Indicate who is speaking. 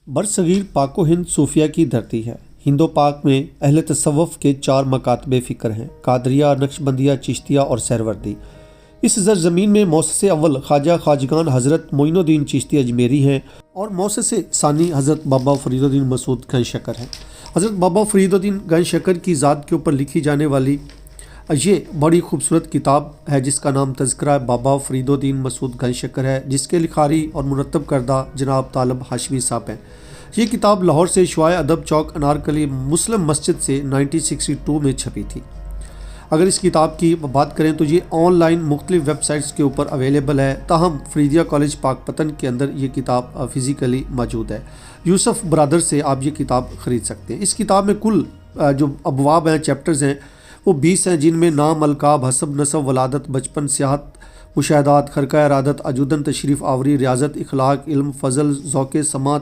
Speaker 1: برصغیر پاک و ہند صوفیہ کی دھرتی ہے۔ ہند و پاک میں اہل تصوف کے 4 مکاتب فکر ہیں: قادریہ، نقشبندیہ، چشتیہ اور سہروردی۔ اس زرزمین میں مؤسس اول خواجہ خواجگان حضرت معین الدین چشتی اجمیری ہیں اور مؤسس ثانی حضرت بابا فرید الدین مسعود گنج شکر ہیں۔ حضرت بابا فرید الدین گنج شکر کی ذات کے اوپر لکھی جانے والی یہ بڑی خوبصورت کتاب ہے جس کا نام تذکرہ بابا فرید الدین مسعود گنج شکر ہے، جس کے لکھاری اور مرتب کردہ جناب طالب ہاشمی صاحب ہیں۔ یہ کتاب لاہور سے شعاع ادب چوک انارکلی مسلم مسجد سے 1962 میں چھپی تھی۔ اگر اس کتاب کی بات کریں تو یہ آن لائن مختلف ویب سائٹس کے اوپر اویلیبل ہے، تاہم فریدیہ کالج پاک پتن کے اندر یہ کتاب فزیکلی موجود ہے۔ یوسف برادر سے آپ یہ کتاب خرید سکتے ہیں۔ اس کتاب میں کل جو ابواب ہیں، چیپٹرز ہیں، وہ 20 ہیں، جن میں نام، القاب، حسب، نسب، ولادت، بچپن، سیاحت، مشاہدات، خرقہ ارادت، اجودن، تشریف آوری، ریاضت، اخلاق، علم، فضل، ذوق سماع،